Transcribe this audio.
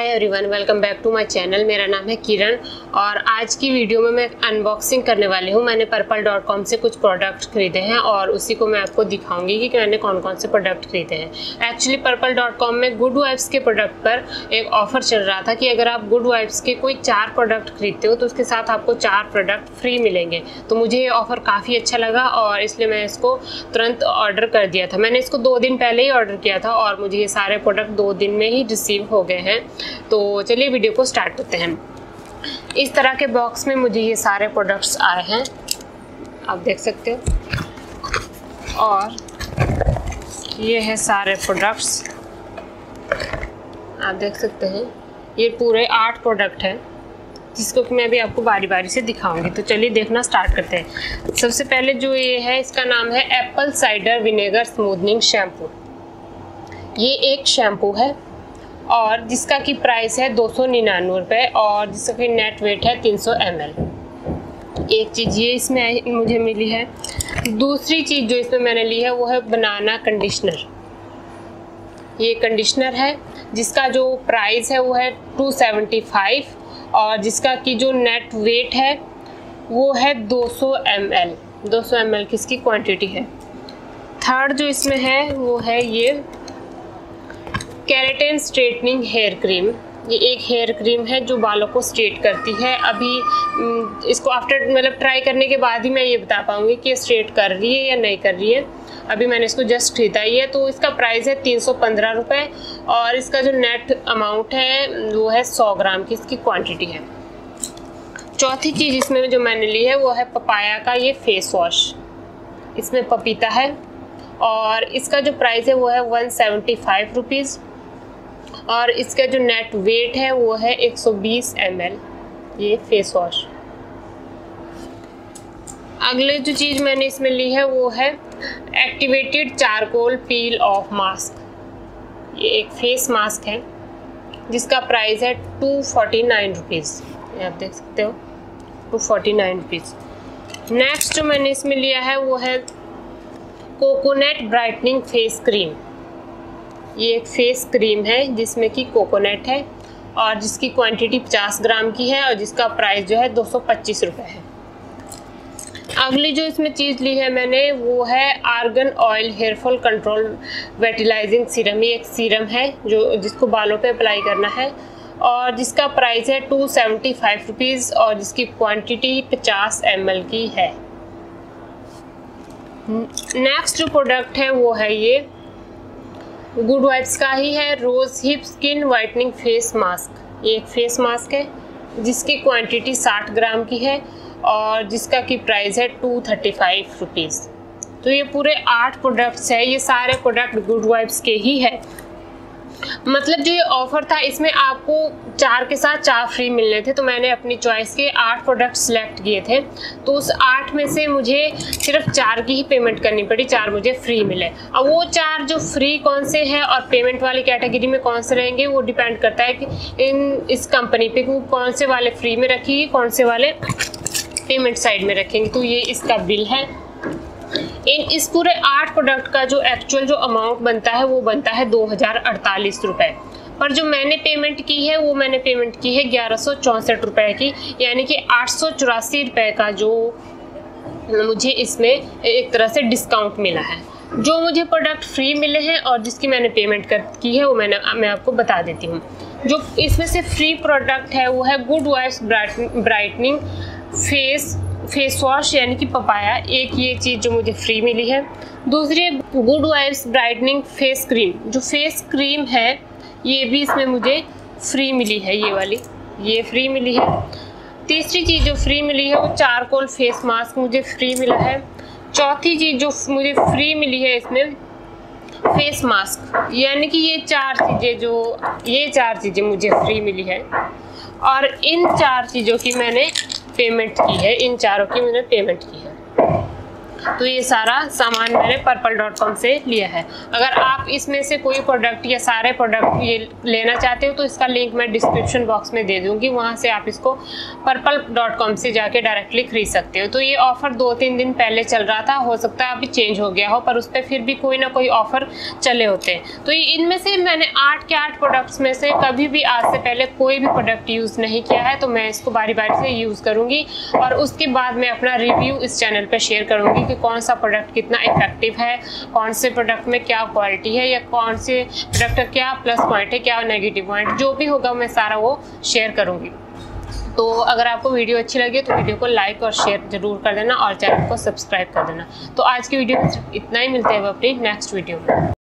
Everyone, welcome back to my channel. मेरा नाम है किरण और आज की वीडियो में मैं अनबॉक्सिंग करने वाली हूँ। मैंने purple.com से कुछ प्रोडक्ट खरीदे हैं और उसी को मैं आपको दिखाऊंगी कि मैंने कौन कौन से प्रोडक्ट खरीदे हैं। एक्चुअली purple.com में गुड वाइब्स के प्रोडक्ट पर एक ऑफर चल रहा था कि अगर आप गुड वाइब्स के कोई 4 प्रोडक्ट खरीदते हो तो उसके साथ आपको 4 प्रोडक्ट फ्री मिलेंगे। तो मुझे ये ऑफर काफ़ी अच्छा लगा और इसलिए मैं इसको तुरंत ऑर्डर कर दिया था। मैंने इसको 2 दिन पहले ही ऑर्डर किया था और मुझे ये सारे प्रोडक्ट 2 दिन में ही रिसीव हो गए हैं। तो चलिए वीडियो को स्टार्ट करते हैं। इस तरह के बॉक्स में मुझे ये सारे प्रोडक्ट्स आए हैं, आप देख सकते हो। और ये है सारे प्रोडक्ट्स, आप देख सकते हैं। ये पूरे 8 प्रोडक्ट हैं जिसको कि मैं अभी आपको बारी बारी से दिखाऊंगी। तो चलिए देखना स्टार्ट करते हैं। सबसे पहले जो ये है, इसका नाम है Apple cider vinegar smoothening shampoo. ये एक शैम्पू है और जिसका की प्राइस है 299 रुपये और जिसका की नेट वेट है 300 ml। एक चीज़ ये इसमें मुझे मिली है। दूसरी चीज़ जो इसमें मैंने ली है वो है बनाना कंडीशनर। ये कंडीशनर है जिसका जो प्राइस है वो है 275 और जिसका की जो नेट वेट है वो है 200 ml। 200 ml की इसकी क्वांटिटी है। थर्ड जो इसमें है वो है ये केराटिन स्ट्रेटनिंग हेयर क्रीम। ये एक हेयर क्रीम है जो बालों को स्ट्रेट करती है। अभी इसको आफ्टर ट्राई करने के बाद ही मैं ये बता पाऊँगी कि स्ट्रेट कर रही है या नहीं कर रही है। अभी मैंने इसको जस्ट खरीदा ही है। तो इसका प्राइस है 315 रुपये और इसका जो नेट अमाउंट है वो है 100 ग्राम की इसकी क्वांटिटी है। चौथी चीज़ इसमें जो मैंने ली है वो है पपाया का ये फेस वॉश। इसमें पपीता है और इसका जो प्राइस है वो है 175 रुपीज़ और इसका जो नेट वेट है वो है 120 ml ये फेस वॉश। अगले जो चीज़ मैंने इसमें ली है वो है activated charcoal peel of mask. ये एक फेस मास्क है जिसका प्राइस है 249 रुपीज़। आप देख सकते हो 249 रुपीज़। नेक्स्ट जो मैंने इसमें लिया है वो है कोकोनट ब्राइटनिंग फेस क्रीम। ये एक फेस क्रीम है जिसमें कि कोकोनट है और जिसकी क्वांटिटी 50 ग्राम की है और जिसका प्राइस जो है 225 रुपये है। अगली जो इसमें चीज़ ली है मैंने वो है argan oil hair fall control vitalising serum. ये एक सीरम है जो जिसको बालों पे अप्लाई करना है और जिसका प्राइस है 275 रुपीज़ और जिसकी क्वांटिटी 50 ml की है। नेक्स्ट जो प्रोडक्ट है वो है ये गुड वाइब्स का ही है rose hip skin whitening face mask. ये एक फेस मास्क है जिसकी क्वांटिटी 60 ग्राम की है और जिसका की प्राइस है 235 रुपीज़। तो ये पूरे 8 प्रोडक्ट्स है। ये सारे प्रोडक्ट गुड वाइब्स के ही है। मतलब जो ये ऑफ़र था इसमें आपको 4 के साथ 4 फ्री मिलने थे। तो मैंने अपनी चॉइस के 8 प्रोडक्ट सिलेक्ट किए थे। तो उस 8 में से मुझे सिर्फ 4 की ही पेमेंट करनी पड़ी, 4 मुझे फ्री मिले। अब वो 4 जो फ्री कौन से हैं और पेमेंट वाली कैटेगरी में कौन से रहेंगे वो डिपेंड करता है कि इस कंपनी पे कौन से वाले फ्री में रखेगी, कौन से वाले पेमेंट साइड में रखेंगे। तो ये इसका बिल है। इस पूरे 8 प्रोडक्ट का जो एक्चुअल जो अमाउंट बनता है वो बनता है 2048 रुपये। पर जो मैंने पेमेंट की है वो मैंने पेमेंट की है 1164 रुपये की, यानी कि 884 रुपये का जो मुझे इसमें एक तरह से डिस्काउंट मिला है। जो मुझे प्रोडक्ट फ्री मिले हैं और जिसकी मैंने पेमेंट की है वो मैं आपको बता देती हूँ। जो इसमें से फ्री प्रोडक्ट है वो है good vibes brightening face wash यानी कि पपाया। एक ये चीज़ जो मुझे फ्री मिली है। दूसरी good vibes brightening face cream. जो फेस क्रीम है ये भी इसमें मुझे फ्री मिली है, ये वाली ये फ्री मिली है। तीसरी चीज़ जो फ्री मिली है वो चारकोल फेस मास्क मुझे फ्री मिला है। चौथी चीज़ जो मुझे फ्री मिली है इसमें फेस मास्क, यानी कि ये 4 चीज़ें मुझे फ्री मिली है और इन 4 चीज़ों की मैंने पेमेंट की है। इन 4 की मैंने पेमेंट की है। तो ये सारा सामान मैंने purplle.com से लिया है। अगर आप इसमें से कोई प्रोडक्ट या सारे प्रोडक्ट ये लेना चाहते हो तो इसका लिंक मैं डिस्क्रिप्शन बॉक्स में दे दूंगी, वहाँ से आप इसको purplle.com से जाके डायरेक्टली खरीद सकते हो। तो ये ऑफ़र 2-3 दिन पहले चल रहा था, हो सकता है अभी चेंज हो गया हो, पर उस पर फिर भी कोई ना कोई ऑफ़र चले होते हैं। तो ये इनमें से मैंने 8 के 8 प्रोडक्ट्स में से कभी भी आज से पहले कोई भी प्रोडक्ट यूज़ नहीं किया है, तो मैं इसको बारी बारी से यूज़ करूँगी और उसके बाद मैं अपना रिव्यू इस चैनल पर शेयर करूँगी कि कौन सा प्रोडक्ट कितना इफेक्टिव है, कौन से प्रोडक्ट में क्या क्वालिटी है, या कौन से प्रोडक्ट का क्या प्लस पॉइंट है, क्या नेगेटिव पॉइंट, जो भी होगा मैं सारा वो शेयर करूँगी। तो अगर आपको वीडियो अच्छी लगे तो वीडियो को लाइक और शेयर जरूर कर देना और चैनल को सब्सक्राइब कर देना। तो आज की वीडियो में सिर्फ इतना ही, मिलते हैं अपनी नेक्स्ट वीडियो में।